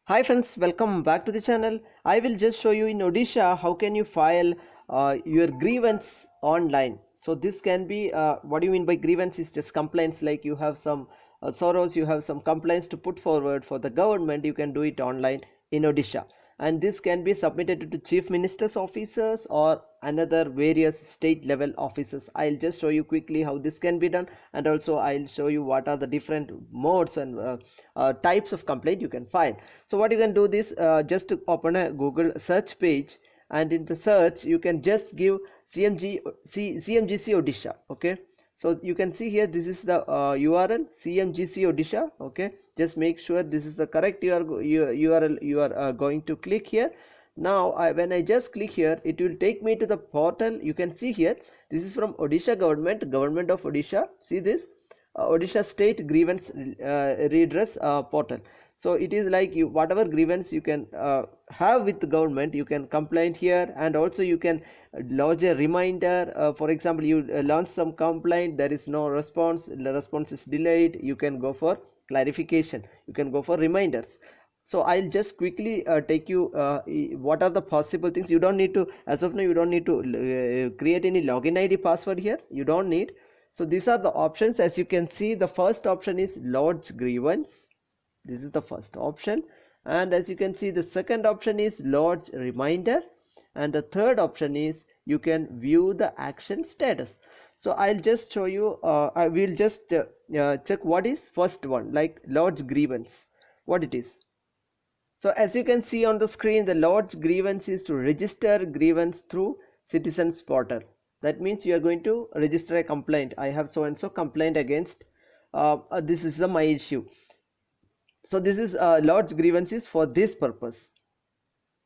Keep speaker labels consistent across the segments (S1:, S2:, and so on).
S1: Hi friends, welcome back to the channel. I will just show you in Odisha how can you file your grievance online. So this can be what do you mean by grievance is just complaints, like you have some sorrows, you have some complaints to put forward for the government. You can do it online in Odisha, and this can be submitted to chief minister's officers or another various state level offices. I'll just show you quickly how this can be done, and also I'll show you what are the different modes and types of complaint you can file. So what you can do this, just to open a Google search page, and in the search you can just give cmgc Odisha. Okay, so you can see here, this is the URL cmgc Odisha. Okay, just make sure this is the correct URL you are going to click here. Now when I just click here, it will take me to the portal. You can see here, this is from Odisha government of Odisha. See this, Odisha state grievance redress portal. So it is like you, whatever grievance you can have with the government, you can complain here, and also you can lodge a reminder. For example, you launch some complaint, there is no response, the response is delayed, you can go for clarification, you can go for reminders. So I'll just quickly take you what are the possible things. You don't need to, as of now you don't need to create any login ID password here, you don't need. So these are the options. As you can see, the first option is lodge grievance. This is the first option, and as you can see, the second option is lodge reminder, and the third option is you can view the action status. So I'll just show you, I will just check what is first one, like lodge grievance, what it is. So as you can see on the screen, the lodge grievance is to register grievance through citizens portal. That means you are going to register a complaint. I have so and so complaint against this is my issue. So this is lodge grievances for this purpose.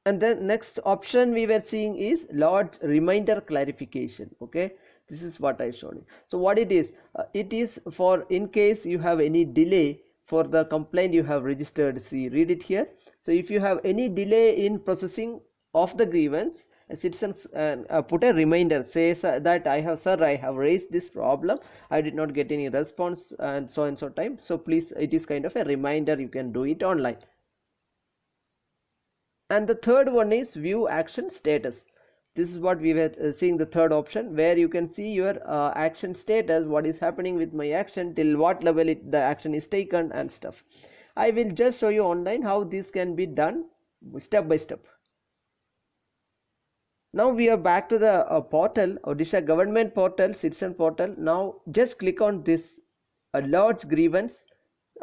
S1: And then next option we were seeing is lodge reminder clarification. Okay, this is what I showed you. So what it is for in case you have any delay for the complaint you have registered. See, read it here. So if you have any delay in processing of the grievance, citizens put a reminder, says that I have raised this problem, I did not get any response and so time, so please, it is kind of a reminder, you can do it online. And the third one is view action status. This is what we were seeing, the third option, where you can see your action status, what is happening with my action, till what level the action is taken and stuff. I will just show you online how this can be done step by step. Now we are back to the portal, Odisha government portal, citizen portal. Now just click on this lodge grievance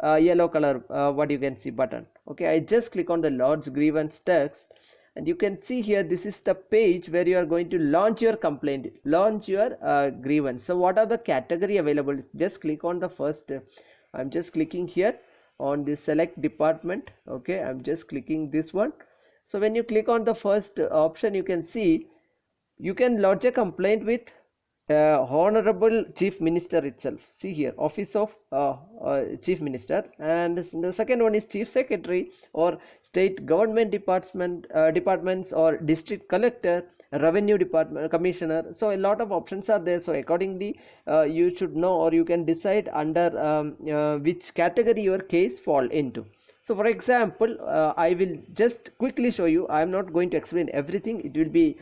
S1: yellow color what you can see button. Okay, I just click on the lodge grievance text, and you can see here, this is the page where you are going to launch your complaint, launch your grievance. So what are the category available? Just click on the first. I'm just clicking here on the select department. Okay, I'm just clicking this one. So when you click on the first option, you can see you can lodge a complaint with Honorable Chief Minister itself. See here, Office of Chief Minister, and the second one is Chief Secretary or State Government departments or District Collector, Revenue Department Commissioner. So a lot of options are there. So accordingly, you should know, or you can decide under which category your case fall into. So for example, I will just quickly show you. I am not going to explain everything, it will be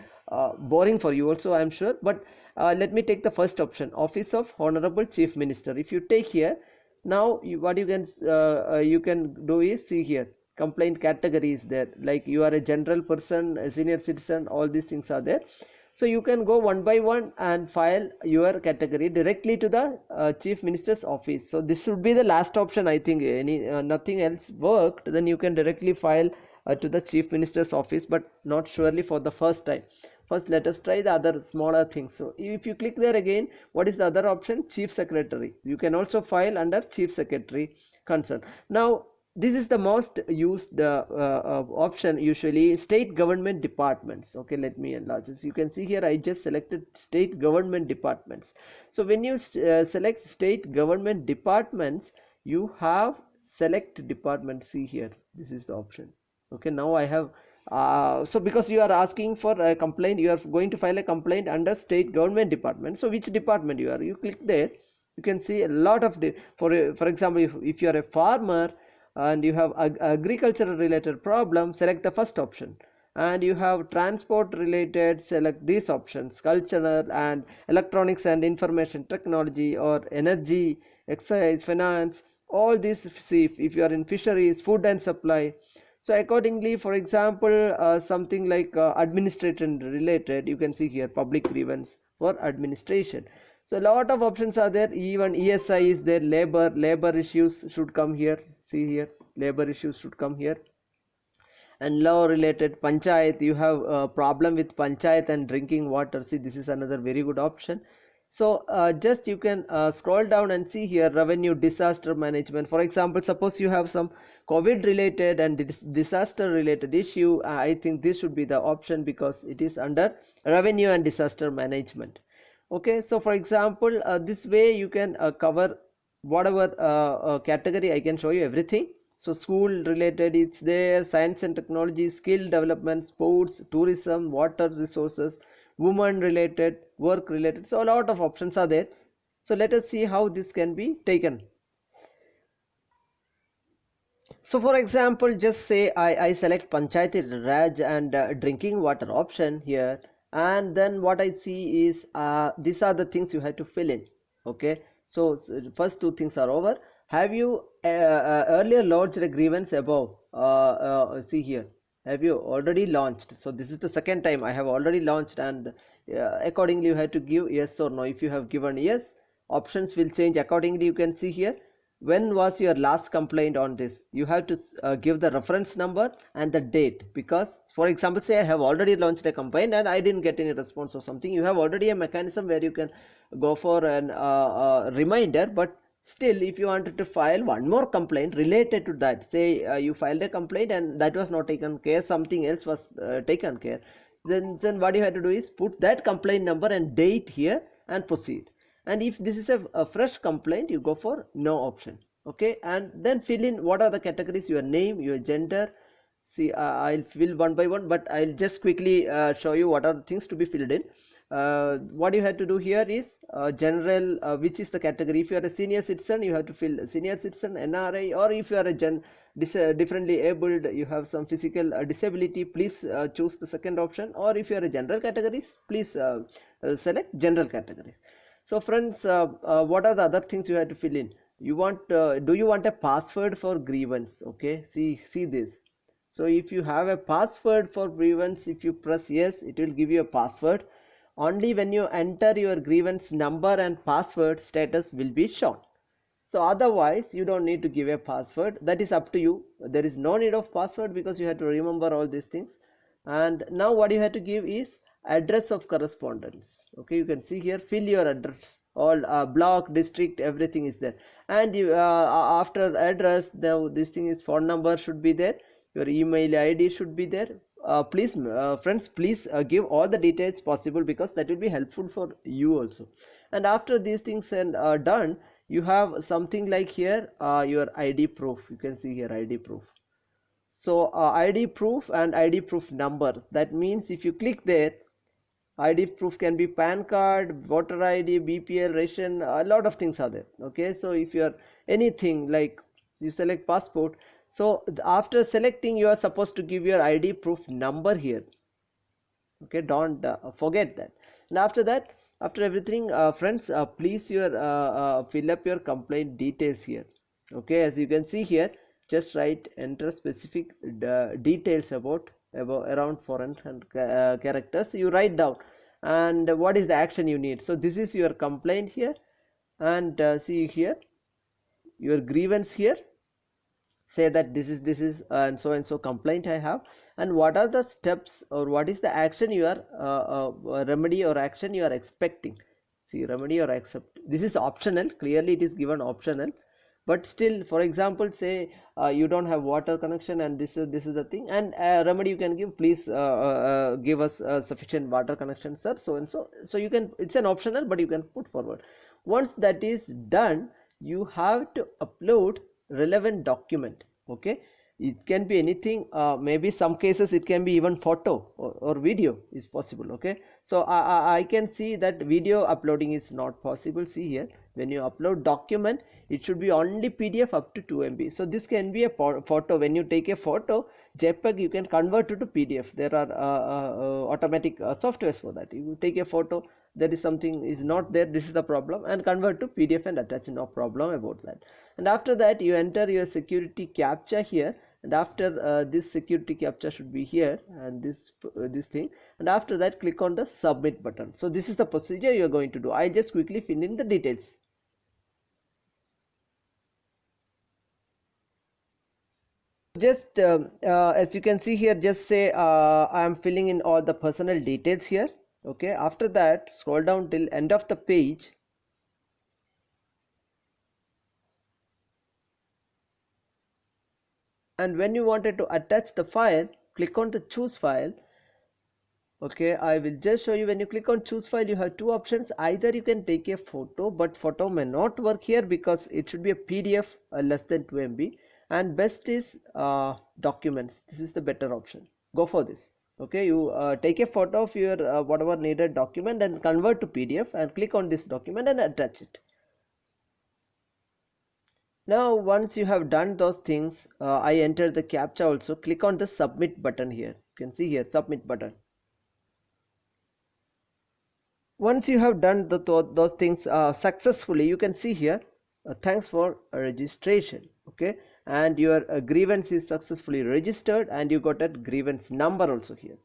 S1: boring for you also, I am sure, but let me take the first option, Office of Honorable Chief Minister. If you take here, now what you can do is, see here, complaint category is there, like you are a general person, a senior citizen, all these things are there. So you can go one by one and file your category directly to the Chief Minister's office. So this should be the last option, I think. Any nothing else worked, then you can directly file to the Chief Minister's office, but not surely for the first time. First let us try the other smaller things. So if you click there again, what is the other option? Chief Secretary. You can also file under Chief Secretary concern. Now this is the most used option, usually state government departments. Okay, let me enlarge this. You can see here, I just selected state government departments. So when you select state government departments, you have select department. See here, this is the option. Okay, now I have so because you are asking for a complaint, you are going to file a complaint under state government department. So which department you click there, you can see a lot of for example, if you are a farmer, and you have agricultural related problem, select the first option. And you have transport related, select these options, cultural and electronics and information technology, or energy, excise, finance, all these. See, if you are in fisheries, food and supply. So accordingly, for example, something like administration related, you can see here public grievance for administration. So a lot of options are there. Even ESI is there, labor issues should come here. See here, labor issues should come here. And law related, panchayath, you have a problem with panchayath and drinking water. See, this is another very good option. So just you can scroll down and see here, revenue, disaster management. For example, suppose you have some COVID related and disaster related issue, I think this should be the option because it is under revenue and disaster management. Okay, so for example, this way you can cover whatever category. I can show you everything. So school related, it's there, science and technology, skill development, sports, tourism, water resources, women related, work related. So a lot of options are there. So let us see how this can be taken. So for example, just say I select Panchayat Raj and drinking water option here, and then what I see is these are the things you have to fill in. Okay, so first two things are over. Have you earlier lodged a grievance above? See here, have you already launched? So this is the second time I have already launched, and accordingly you have to give yes or no. If you have given yes, options will change accordingly. You can see here, when was your last complaint on this. You have to give the reference number and the date, because for example, say I have already launched a complaint and I didn't get any response or something. You have already a mechanism where you can go for an reminder, but still if you wanted to file one more complaint related to that, say you filed a complaint and that was not taken care, something else was taken care, then what you have to do is put that complaint number and date here and proceed. And if this is a fresh complaint, you go for no option. Okay, and then fill in what are the categories, your name, your gender. See, I'll fill one by one, but I'll just quickly show you what are the things to be filled in. What you have to do here is general, which is the category. If you are a senior citizen, you have to fill senior citizen, NRI, or if you are a differently abled, you have some physical disability, please choose the second option. Or if you are a general categories, please select general category. So friends, what are the other things you have to fill in? You want do you want a password for grievance? Okay, see this. So if you have a password for grievance, if you press yes, it will give you a password. Only when you enter your grievance number and password, status will be shown. So otherwise you don't need to give a password. That is up to you. There is no need of password because you have to remember all these things. And now what you have to give is address of correspondence. Okay, you can see here, fill your address, all block, district, everything is there. And you after address, this thing is phone number should be there, your email ID should be there. Please friends, please give all the details possible, because that will be helpful for you also. And after these things are done, you have something like here your ID proof. You can see here ID proof. So ID proof and ID proof number, that means if you click there, ID proof can be PAN card, voter ID, BPL, ration, a lot of things are there. Okay, so if you are anything like you select passport, so after selecting, you are supposed to give your ID proof number here. Okay, don't forget that. And after that, after everything, friends, please fill up your complaint details here. Okay, as you can see here, just write, enter specific details about around 400 characters. You write down, and what is the action you need. So this is your complaint here, and see here your grievance here. Say that this is and so complaint I have, and what are the steps or what is the action you are remedy or action you are expecting. See, remedy or accept, this is optional, clearly it is given optional, but still, for example, say you don't have water connection and this is the thing, and remedy you can give, please give us sufficient water connection, sir, so and so. So you can, it's an optional, but you can put forward. Once that is done, you have to upload relevant document. Okay, it can be anything, maybe some cases it can be even photo or video is possible. Okay, so I can see that video uploading is not possible. See here, When you upload document, it should be only PDF up to 2 MB. So this can be a photo. When you take a photo JPEG, you can convert it to PDF. There are automatic softwares for that. You take a photo, there is something is not there, this is the problem, and convert to PDF and attach, no problem about that. And after that you enter your security captcha here, and after this security captcha should be here, and this thing, and after that click on the submit button. So this is the procedure you are going to do. I just quickly fill in the details. Just as you can see here, just say I am filling in all the personal details here. Okay, after that scroll down till end of the page. And when you wanted to attach the file, click on the choose file. Okay, I will just show you. When you click on choose file, you have two options. Either you can take a photo, but photo may not work here because it should be a PDF less than 2 MB, and best is documents. This is the better option. Go for this. Okay, you take a photo of your whatever needed document and convert to PDF, and click on this document and attach it. Now once you have done those things, I enter the captcha also. Click on the submit button here. You can see here submit button. Once you have done those things successfully, you can see here thanks for registration. Okay, and your grievance is successfully registered, and you got a grievance number also here.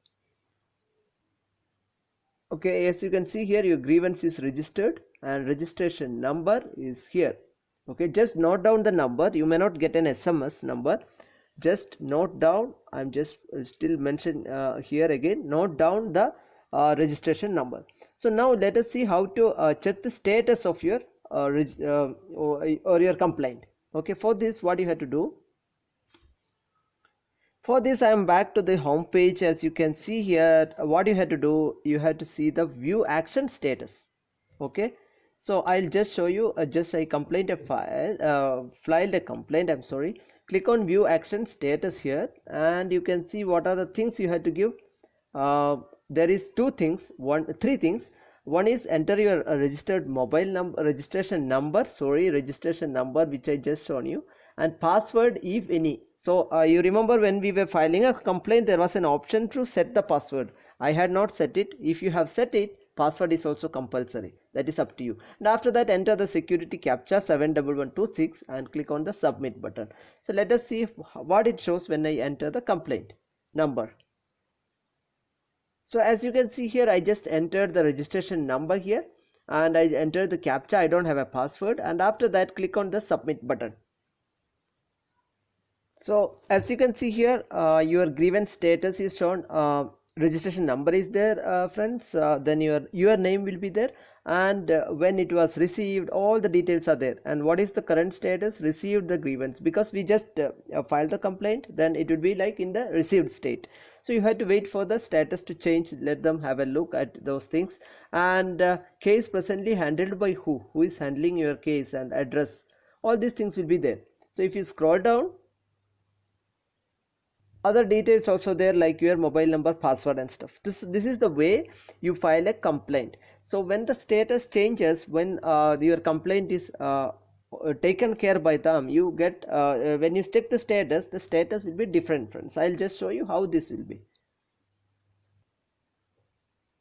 S1: Okay, as you can see here, your grievance is registered and registration number is here. Okay, just note down the number. You may not get an SMS number, just note down. I'm just still mention here again, note down the registration number. So now let us see how to check the status of your or your complaint. Okay, for this what you have to do, for this I am back to the home page. As you can see here, what you have to do, you have to see the view action status. Okay, so I'll just show you. Just I complaint a file, filed a complaint, I'm sorry. Click on view action status here, and you can see what are the things you have to give. There is three things. One is enter your registered mobile number, registration number, which I just shown you, and password if any. So you remember when we were filing a complaint, there was an option to set the password. I had not set it. If you have set it, password is also compulsory. That is up to you. And after that, enter the security captcha 71126 and click on the submit button. So let us see what it shows when I enter the complaint number. So as you can see here, I just entered the registration number here, and I entered the captcha. I don't have a password, and after that click on the submit button. So as you can see here, your grievance status is shown. Registration number is there, friends. Then your name will be there, and when it was received, all the details are there. And what is the current status? Received the grievance, because we just filed the complaint, then it would be like in the received state. So you have to wait for the status to change. Let them have a look at those things. And case presently handled by who is handling your case, and address, all these things will be there. So if you scroll down, other details also there, like your mobile number, password and stuff. This is the way you file a complaint. So when the status changes, when your complaint is taken care by them, you get when you check the status will be different, friends. I'll just show you how this will be.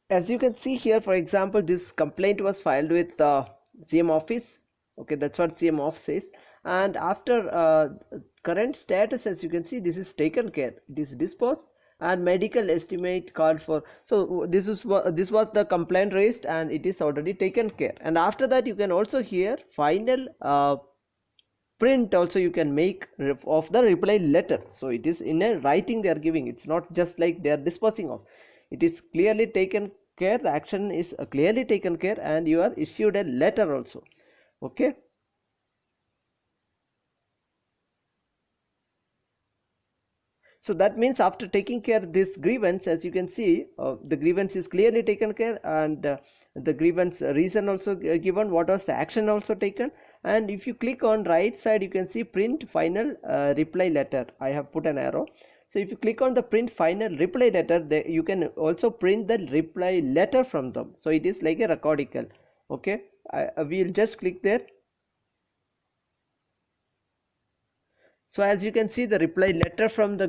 S1: As you can see here, for example, this complaint was filed with CM office. Okay, that's what CM off says. And after current status, as you can see, this is taken care, it is disposed, and medical estimate called for. So this was the complaint raised, and it is already taken care. And after that, you can also here final print also you can make of the reply letter. So it is in a writing they are giving. It's not just like they are disposing of. It is clearly taken care. The action is clearly taken care, and you are issued a letter also. Okay. So that means after taking care of this grievance, as you can see, the grievance is clearly taken care, and the grievance reason also given, what was the action also taken. And if you click on right side, you can see print final reply letter. I have put an arrow. So if you click on the print final reply letter, you can also print the reply letter from them. So it is like a recordical. Okay, we'll just click there. So as you can see, the reply letter from the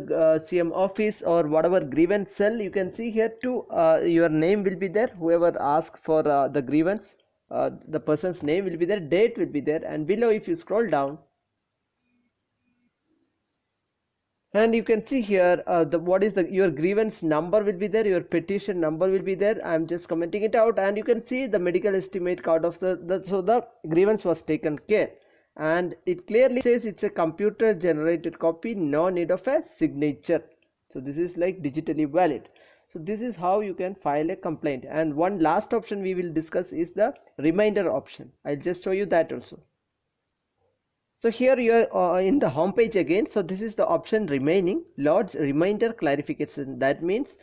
S1: CM office or whatever grievance cell, you can see here too, your name will be there, whoever asked for the grievance, the person's name will be there, date will be there, and below if you scroll down, and you can see here the what is the your grievance number will be there, your petition number will be there. I'm just commenting it out, and you can see the medical estimate card of so the grievance was taken care, and it clearly says it's a computer generated copy, no need of a signature. So this is like digitally valid. So this is how you can file a complaint. And one last option we will discuss is the reminder option. I'll just show you that also. So here you are in the home page again. So this is the option remaining lodge reminder clarification. That means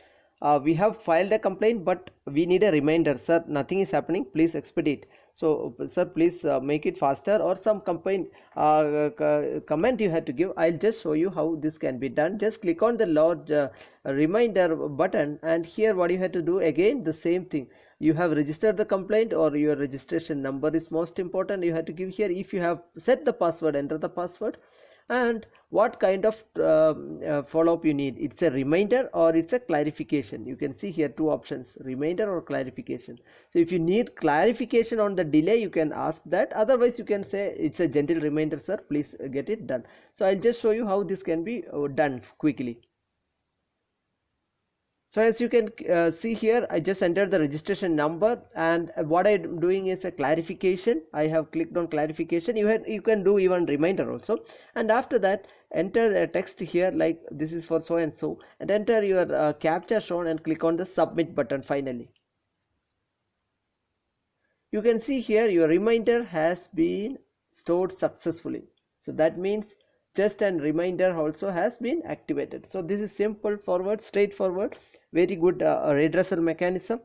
S1: we have filed a complaint, but we need a reminder, sir, nothing is happening, please expedite. So sir, please make it faster, or some complaint comment you have to give. I'll just show you how this can be done. Just click on the lodge reminder button, and here what you have to do, again the same thing. You have registered the complaint, or your registration number is most important, you have to give here. If you have set the password, enter the password, and what kind of follow-up you need. It's a reminder or it's a clarification. You can see here two options, reminder or clarification. So if you need clarification on the delay, you can ask that. Otherwise you can say it's a gentle reminder, sir, please get it done. So I'll just show you how this can be done quickly. So as you can see here, I just entered the registration number, and what I'm doing is a clarification. I have clicked on clarification. You can do even reminder also, and after that enter a text here like this is for so and so, and enter your captcha shown, and click on the submit button. Finally you can see here your reminder has been stored successfully. So that means just and reminder also has been activated. So this is simple, forward, straightforward, very good redressal mechanism.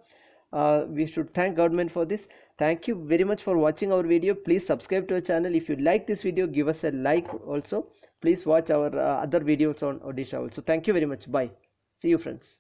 S1: We should thank government for this. Thank you very much for watching our video. Please subscribe to our channel. If you like this video, give us a like also. Please watch our other videos on Odisha also. Thank you very much. Bye. See you friends.